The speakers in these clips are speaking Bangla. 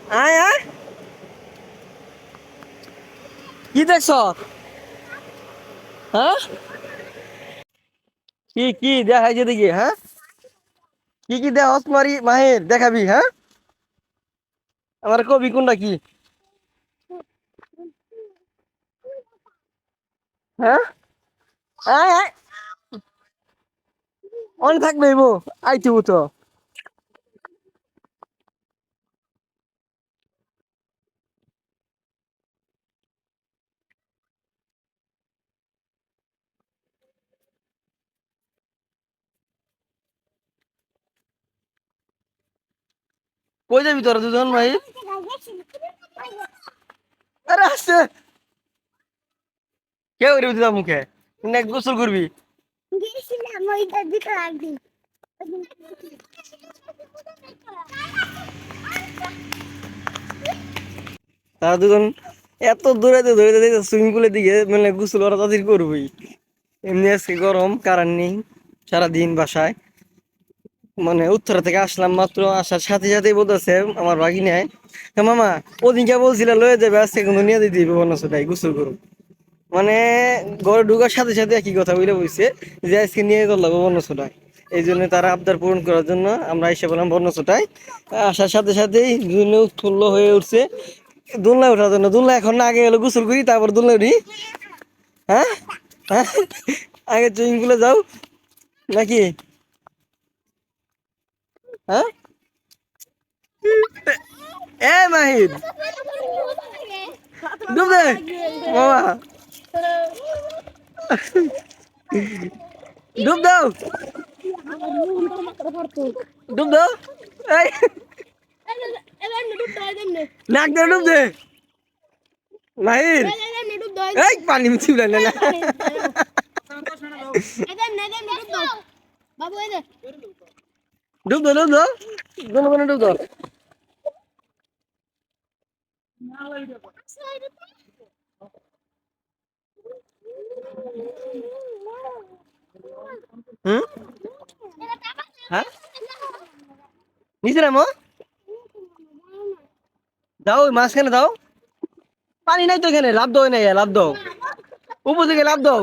আয় আয়, কি দেখছ? হ্যাঁ, কি কি দেখাই যে দেখি, হ্যাঁ কি কি দেখ মারি মাহির দেখাবি, হ্যাঁ আমার কবি কোনটা কি? হ্যাঁ, আয় আয়, অন থাকবে বো, আইতে তো। কই যাবি তোরা দুজন ভাই? আরে আসছে, কে করবি তুই মুখে? তুই গোসল করবি? তারা দুজন এত দূরাইতে দৌড়াইতে যাইতে সুইমিং পুলের দিকে, মানে গোসল ওরা তাদের করবই। এমনি আজকে গরম, কারেন্ট নেই, সারাদিন বাসায়। মানে উত্তরা থেকে আসলাম মাত্র, আসার সাথে সাথেই বলতেছে আমার ভাগিনায়, মামা ওদিনকে বলছিল লয়ে যাবে, আজকে কিন্তু নিয়ে দিতে দিবে বন্যছটাই গোসল করুন। মানে ঘরে ঢুকার সাথে সাথে একই কথা বলে বইছে যে আজকে নিয়ে যেতে লাগবে বন্যছটায়। এই জন্য তারা আবদার পূরণ করার জন্য আমরা এসে বললাম বন্যছটায়। আসার সাথে সাথেই দুজনে উৎফুল্ল হয়ে উঠছে দোলনায় ওঠার জন্য। দোলনা এখন না, আগে গেলো গোসল করি তারপর দোলনায় উঠি। হ্যাঁ, হ্যাঁ, আগে সুইমিং পুলে যাও নাকি? হ্যাঁ, এ মাহির ডুব দে মামা, ডুব দাও, ডুব দাও, এই নাক দিয়ে ডুব দে মাহির, এই পানি মিছি উড়াই না। ডুব দাও, ডুব দাও, কোনো কোনো ডুব দাও। হুম, হ্যাঁ নিচে নামো, দাও মাঝখানে দাও, পানি নাই তো এখানে, লাভ দাও নাই, লাভ দাও উপর থেকে, লাভ দাও,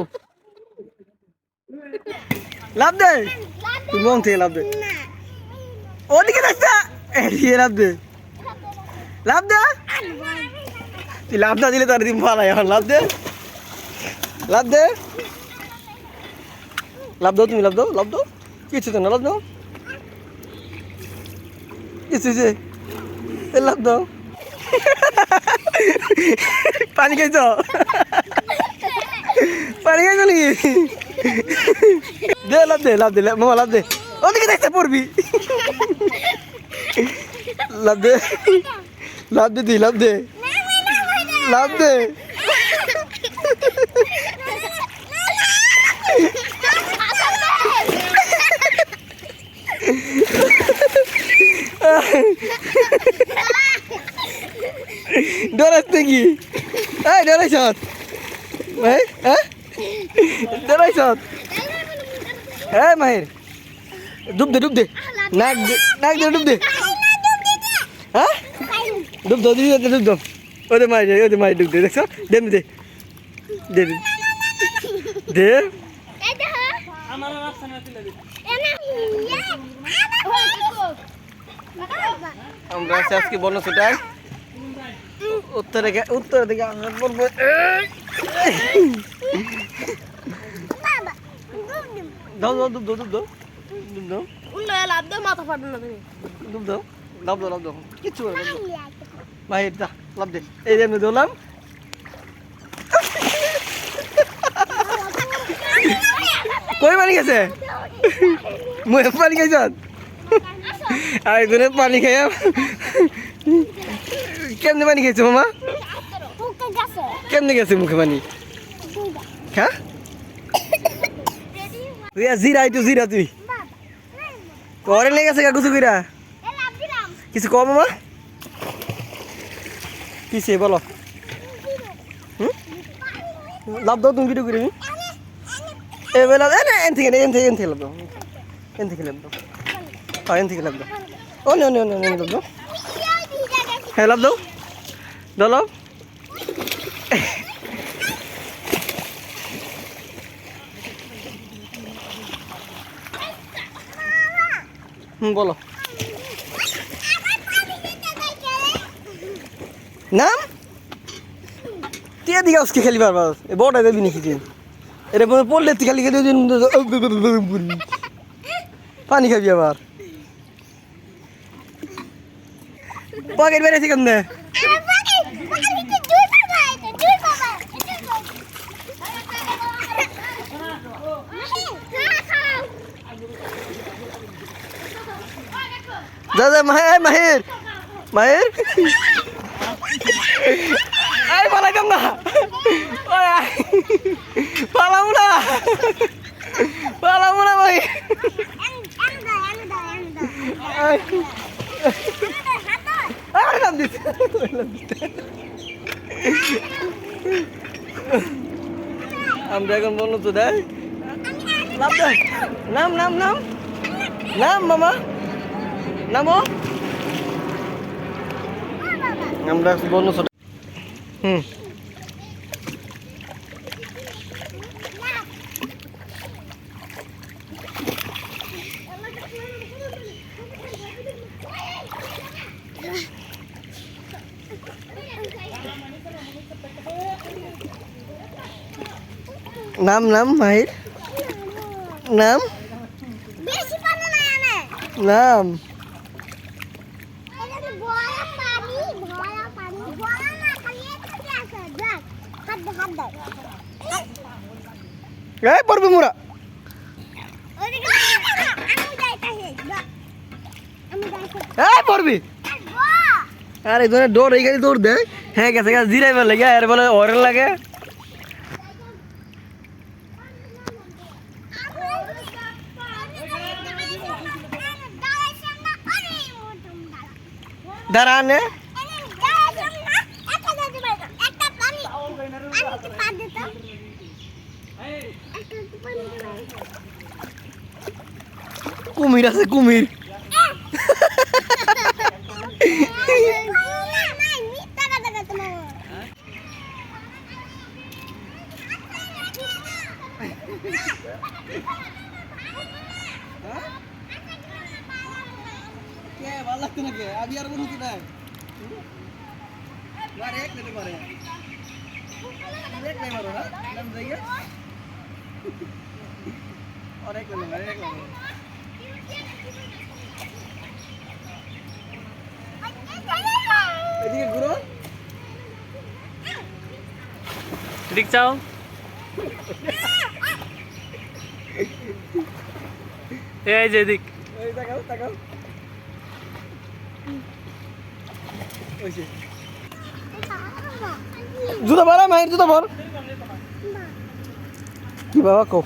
লাভ দে, তুই মন থেকে লাভ দে, ওদিকে দেখছা, এদিকে লাভ দে, লাভ দে, তুই লাভ না দিলে তার দিন পালাই, এখন লাভ দে, লাভ দে, লাভ দাও, তুমি লাভ দাও, লাভ দাও, কিছু তো না, লাভ দাও, কিছু লাভ দাও। পানি খাইছ, পানি খাইছ নাকি? দে লাভ দে, লাভ দে, মামা লাভ দে, ওদিকে দেখতে পড়বি, লাভ দে, লাভ দে, তুই লাভ দে, লাভ দে, ডরাস নাকি? এই ডরাইছ, হ্যাঁ ডরাইছ, হ্যাঁ মাহির ডুব দে, ডুব দে, নাক দে, নাক দে, ডুব দে, হ্যাঁ ডুব দাও, দিদি ডুব দাও, ওদের মারি, ওদের মারি ডুব দে, দেখছো, দে দে, দে দে, আমরা আজকে বনছটায় উত্তর দিকে আমরা বলবো, দাও দাও, ডুব দাও, ডুব দাও, ডুব দাও, লাভ দাও, মাথা ফাটবে না তুমি। ডুব দাও, লাভ দাও, লাভ দাও, কিচ্ছু করে লাভ দাও, মাহির যা লাভ দে, এই যে আমি দৌলাম, কই পানি গেছে, মুখে পানি খাইছ, আর একজনের পানি খাইয়া কেমনে পানি খাইছো মামা, কেমনে গেছে মুখে পানি, হ্যাঁ তুই জিরা, তুই জিরা, তুই করে লেগে গেছে কাকুসু কইরা, কিছু কম মামা, কিসে বলো, লাভ দাও তুমি, ভিডিও করে এবেলা এন থেকে লাভ দাও, এন থেকে লাভ দাও, এন থেকে লাভ দাও, ও নে লাভ দাও, হ্যাঁ লাভ দাও, দাও লাভ। বলো নাম টিয়া দিকে আজকে খেলি পারবা, বড়টা দেবি নাকি তুই? এটা পড়লে তুই খালি খেতে পানি খাবি আবার। পকেট বেড়েছি কেমনে? যা যা মাহির মাহির মাহির এই পালাইতাম না, পালাম না, পালাম না ভাই। আমরা এখন বললো তো দেয় লাভ দেয়। নাম নাম নাম নাম মামা নামো। আমরা বললো হুম নাম নাম মাহির নাম নাম এই পড়বি মোরা এই পড়বি। আর এই ধরনের দৌড় এই দৌড় দেয়। হ্যাঁ গেছে গেছে জিরাইবার লাগে আর বলে ওরের লাগে। দাঁড়ানে কুমির আছে কুমির। ভালো লাগতো নাকি আমি আর বলুন কোথায় এক নিতে পারে এক নাই মারো না নাম যাইয়া और एक ले एक ले এদিকে ঘুরো এদিক চাও এই যে এদিক এই তাকাও তাকাও ওইছে জুতা পরা মাইর জুতা পর কি বাবা কো